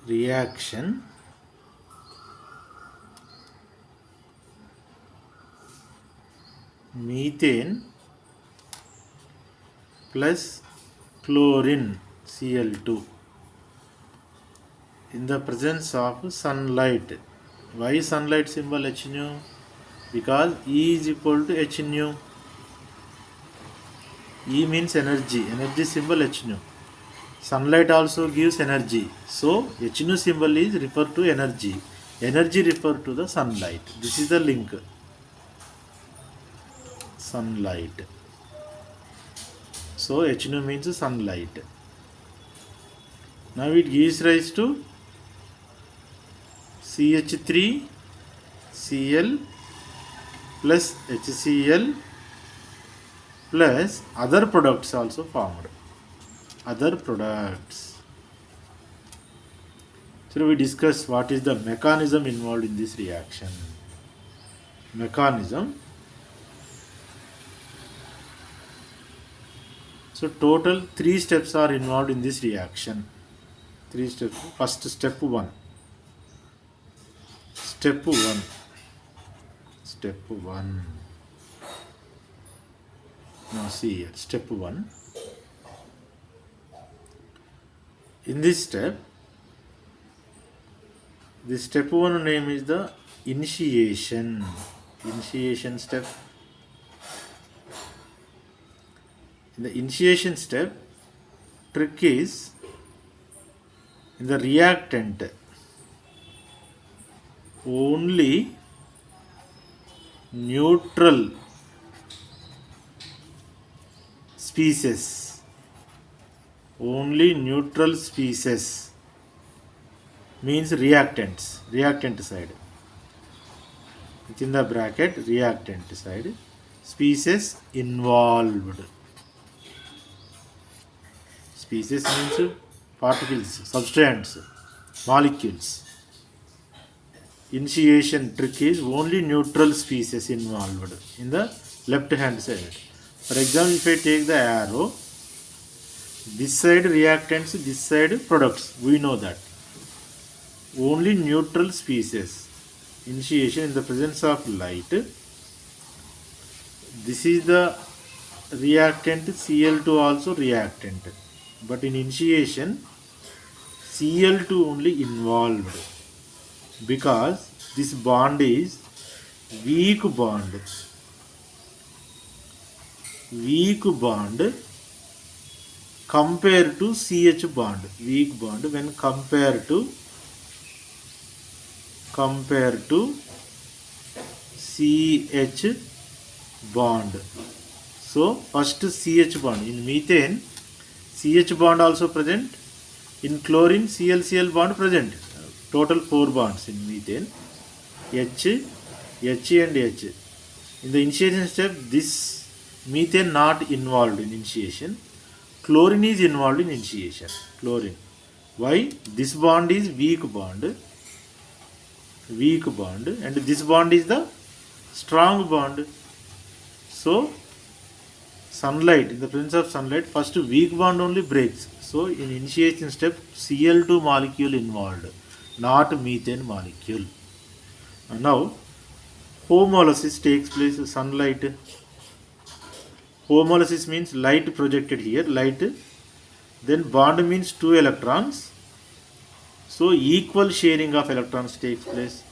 reaction methane plus chlorine Cl2 in the presence of sunlight. Why sunlight symbol H nu? Because E is equal to H nu. E means energy. Energy symbol H nu. Sunlight also gives energy. So H nu symbol is referred to energy. Energy referred to the sunlight. This is the link. Sunlight. So H nu means sunlight. Now it gives rise to CH3 Cl plus HCl plus other products also formed. Other products. So we discuss what is the mechanism involved in this reaction. Mechanism. So total 3 steps are involved in this reaction. 3 steps. First step 1. Step 1. Step 1. Now see here. Step 1. In this step 1 name is the initiation. Initiation step. In the initiation step, trick is in the reactant only neutral species. Only neutral species means reactants. Reactant side. Within the bracket, reactant side. Species involved. Species means particles, substances, molecules. Initiation trick is only neutral species involved in the left hand side. For example, if I take the arrow, this side reactants, this side products, we know that. Only neutral species. Initiation in the presence of light. This is the reactant, Cl2 also reactant. But in initiation, Cl2 only involved because this bond is weak bond. Weak bond compared to CH bond. Weak bond when compared to CH bond. So first CH bond. In methane, CH bond also present. In chlorine, ClCl bond present. Total 4 bonds in methane. H and H. In the initiation step, this methane not involved in initiation. Chlorine is involved in initiation. Chlorine. Why? This bond is weak bond. Weak bond. And this bond is the strong bond. So sunlight, in the presence of sunlight, first weak bond only breaks. So in initiation step, Cl2 molecule involved, not methane molecule. And now homolysis takes place. Sunlight. Homolysis means light projected here. Light. Then bond means 2 electrons. So equal sharing of electrons takes place.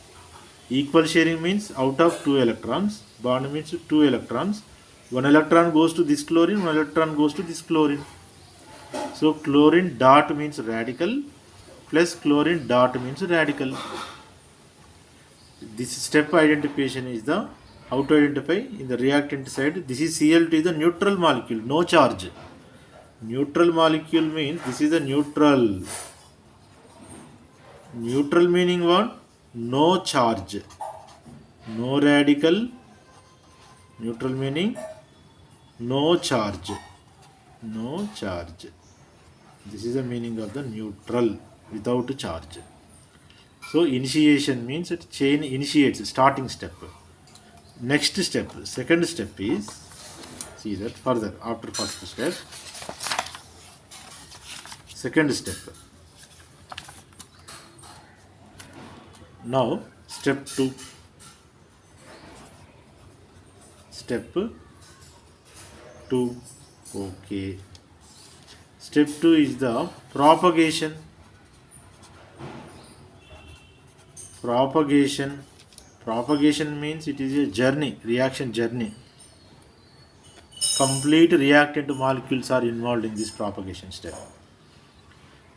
Equal sharing means out of 2 electrons. Bond means 2 electrons. 1 electron goes to this chlorine, 1 electron goes to this chlorine. So chlorine dot means radical plus chlorine dot means radical. This step identification is the how to identify in the reactant side. This is Cl2 is the neutral molecule, no charge. Neutral molecule means this is a neutral. Neutral meaning what? No charge. No radical. Neutral meaning no charge. No charge. This is the meaning of the neutral, without charge. So initiation means it chain initiates, starting step. Next step, second step is, see that further after first step. Second step. Now step 2. Step 2. Okay. Step 2 is the propagation. Propagation means it is a journey, reaction journey. Complete reactant molecules are involved in this propagation step.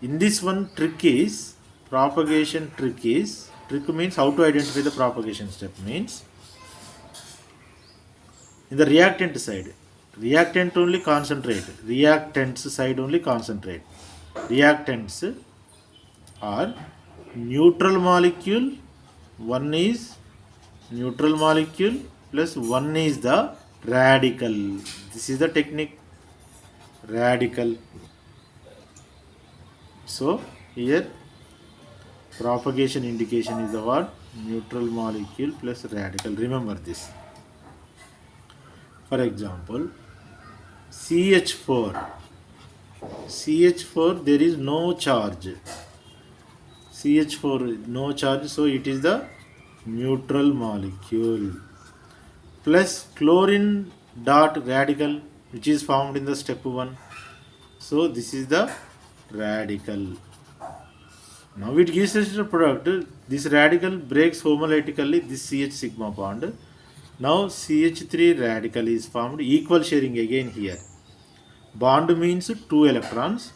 In this one, trick means how to identify the propagation step means in the reactant side. Reactants side only concentrate. Reactants are neutral molecule. One is neutral molecule plus one is the radical. This is the technique, radical. So here propagation indication is the word neutral molecule plus radical. Remember this. For example, CH4. CH4 there is no charge. CH4 no charge, so it is the neutral molecule plus chlorine dot radical which is found in the step 1. So this is the radical. Now it gives us the product. This radical breaks homolytically this CH sigma bond. Now CH3 radical is formed, equal sharing again here. Bond means 2 electrons.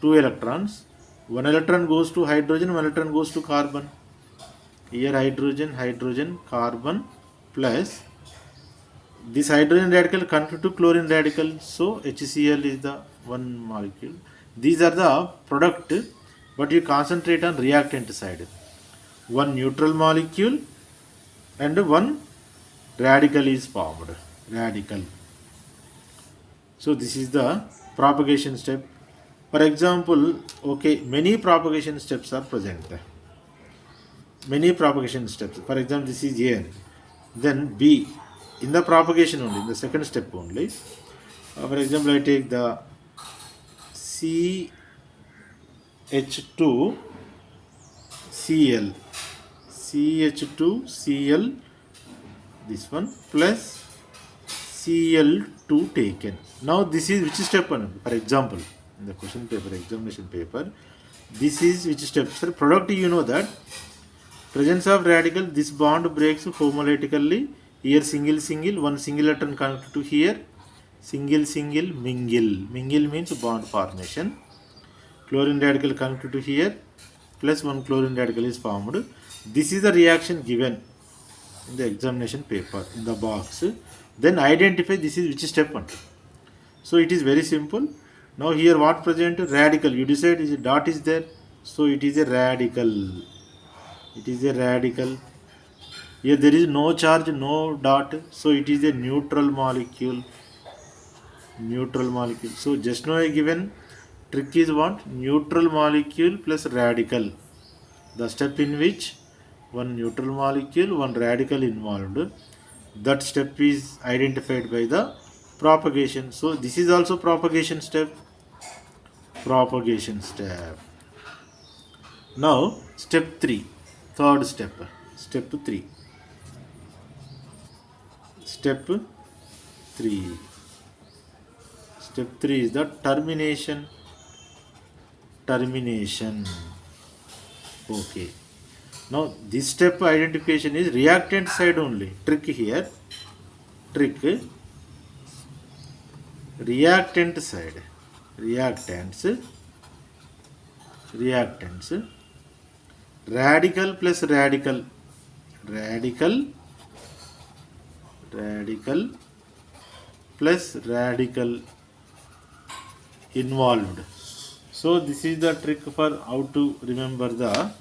2 electrons. 1 electron goes to hydrogen, 1 electron goes to carbon. Here hydrogen, carbon plus this hydrogen radical connected to chlorine radical. So HCl is the one molecule. These are the product, but you concentrate on reactant side. One neutral molecule and one radical is formed. Radical. So this is the propagation step. For example, okay, many propagation steps are present. Many propagation steps. For example, this is A. Then B. In the propagation only, in the second step only. For example, I take the CH2Cl. CH2Cl, this one, plus Cl2 taken. Now this is which step one? For example, in the question paper, examination paper, this is which step? Sir, product you know that presence of radical, this bond breaks homolytically. Here single, one single electron connected to here, single, mingle. Mingle means bond formation. Chlorine radical connected to here, plus one chlorine radical is formed. This is the reaction given in the examination paper in the box. Then identify this is which step one. So it is very simple. Now here what present? Radical. You decide is a dot is there. So it is a radical. It is a radical. Here there is no charge, no dot. So it is a neutral molecule. Neutral molecule. So just now I given trick is what? Neutral molecule plus radical. The step in which one neutral molecule, one radical involved. That step is identified by the propagation. So this is also propagation step. Propagation step. Now step 3. Third step. Step 3. Step 3. Step 3 is the termination. Termination. Okay. Now this step identification is reactant side only. Trick here. Trick. Reactant side. Reactants. Radical plus radical. Radical plus radical involved. So this is the trick for how to remember the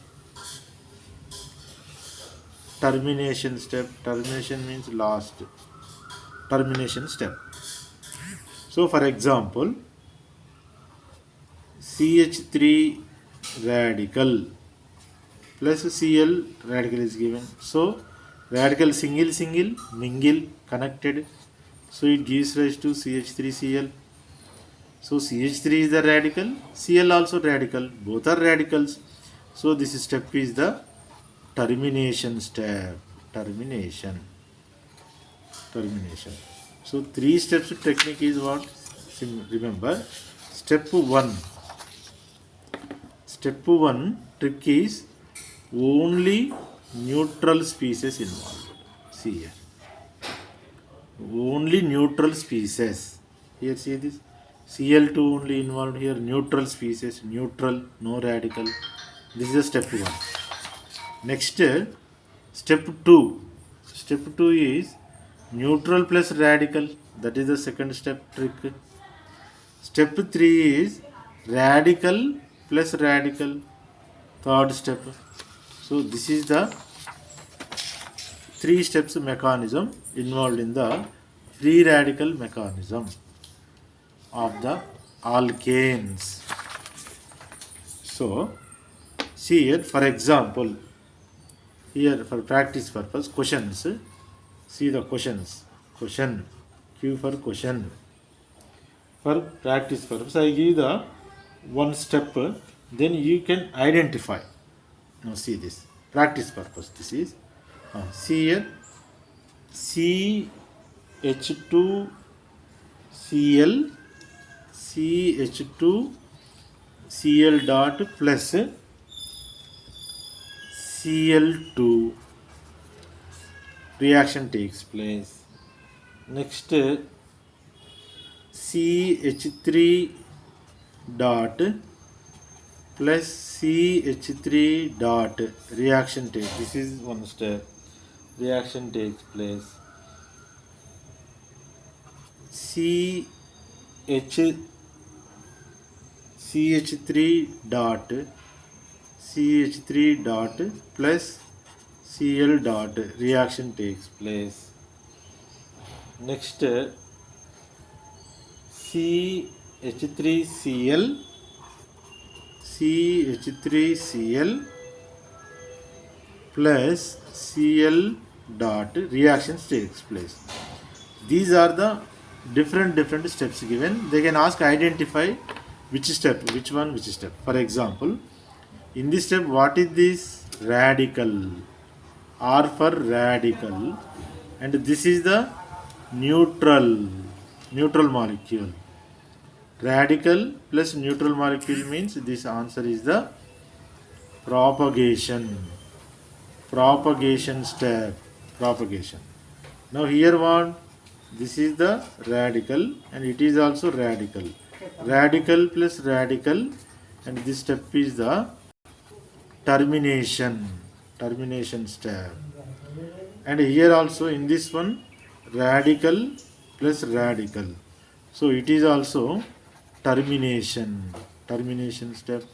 termination step. Termination means last. Termination step. So for example, CH3 radical plus Cl radical is given. So radical single, mingle, connected. So it gives rise to CH3Cl. So CH3 is the radical, Cl also radical. Both are radicals. So this step is the termination step. Termination. So 3 steps technique is what? Remember, step 1. Step 1 trick is only neutral species involved. See here. Only neutral species. Here see this. Cl2 only involved here. Neutral species. Neutral. No radical. This is the step 1. Next, step 2. Step 2 is neutral plus radical. That is the second step trick. Step 3 is radical plus radical. Third step. So this is the 3 steps mechanism involved in the free radical mechanism of the alkanes. So see here, for example, here for practice purpose, questions. See the questions. Question. Q for question. For practice purpose, I give the one step. Then you can identify. Now see this. Practice purpose. This is. See here. CH2Cl CH2Cl dot plus Cl2 reaction takes place. Next, CH3 dot plus CH3 dot reaction takes. This is one step. Reaction takes place. CH3 dot plus Cl dot reaction takes place. Next, CH3Cl plus Cl dot reactions takes place. These are the different steps given. They can ask identify which step, which step. For example, in this step, what is this? Radical. R for radical, and this is the neutral molecule. Radical plus neutral molecule means this answer is the propagation step. Propagation. Now here what? This is the radical and it is also radical. Radical plus radical, and this step is the termination step. And here also in this one, radical plus radical. So it is also termination step.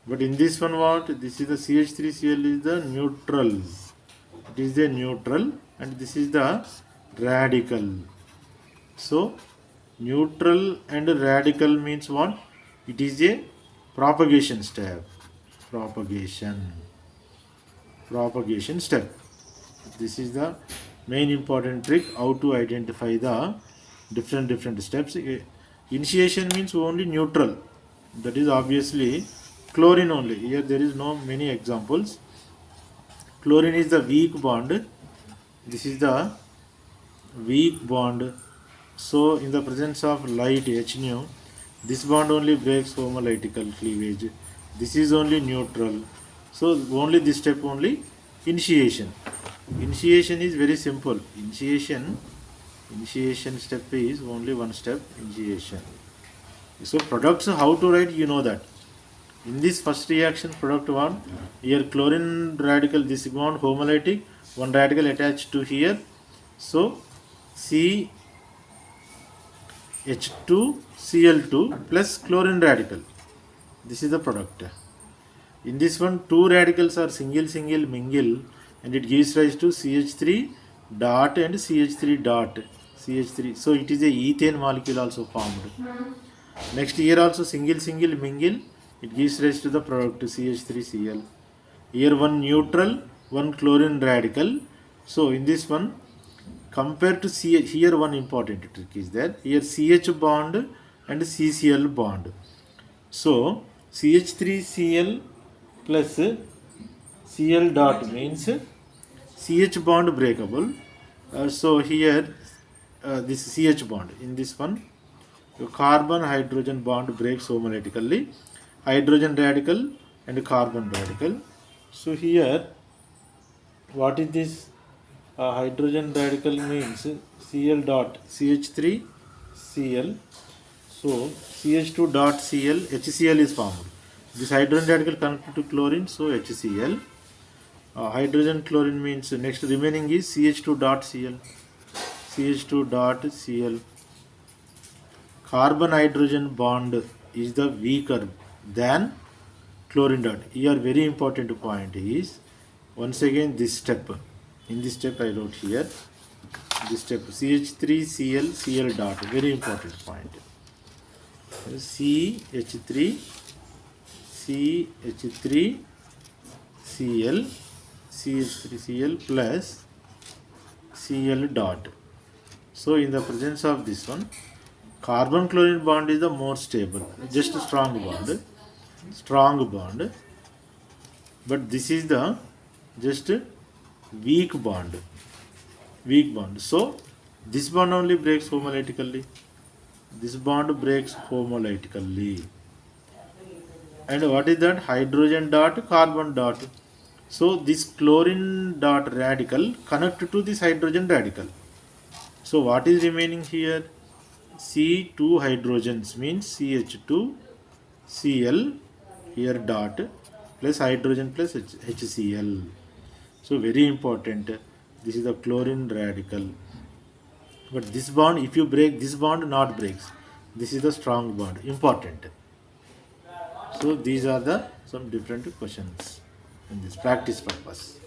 But in this one what? This is the CH3Cl is the neutral. It is the neutral and this is the radical. So neutral and radical means what? It is a propagation step. Propagation step. This is the main important trick, how to identify the different steps. Initiation means only neutral. That is obviously chlorine only. Here there is no many examples. Chlorine is the weak bond. This is the weak bond. So in the presence of light H nu, this bond only breaks homolytical cleavage. This is only neutral. So only this step only initiation. Initiation is very simple. Initiation step is only one step, initiation. So products, how to write, you know that. In this first reaction, product 1, here chlorine radical, this bond homolytic, one radical attached to here. So CH2Cl2 plus chlorine radical. This is the product. In this one, two radicals are single mingle and it gives rise to CH3 dot and CH3 dot. CH3. So it is a ethane molecule also formed. Next here also single mingle, it gives rise to the product CH3Cl. Here one neutral, one chlorine radical. So in this one, compared to CH, here one important trick is there. Here CH bond and CCl bond. So CH3Cl plus Cl dot means CH bond breakable. So here this CH bond in this one, the carbon hydrogen bond breaks homolytically, hydrogen radical and carbon radical. So here what is this? Hydrogen radical means Cl dot CH3 Cl. So CH2 dot Cl, HCl is formed. This hydrogen radical connected to chlorine, so HCl. Hydrogen chlorine means next remaining is CH2 dot Cl. CH2 dot Cl. Carbon hydrogen bond is the weaker than chlorine dot. Here very important point is once again this step. In this step I wrote here this step CH3 Cl Cl dot, very important point. CH3 CH3 Cl CH3Cl plus Cl dot. So in the presence of this one, carbon chlorine bond is the more stable, just a strong bond, but this is the just weak bond. So this bond only breaks homolytically. This bond breaks homolytically. And what is that? Hydrogen dot carbon dot. So this chlorine dot radical connect to this hydrogen radical. So what is remaining here? C2 hydrogens means CH2 Cl here dot plus hydrogen plus HCl. So very important. This is the chlorine radical. But this bond, if you break this bond, not breaks. This is the strong bond. Important. So these are the some different questions in this practice purpose.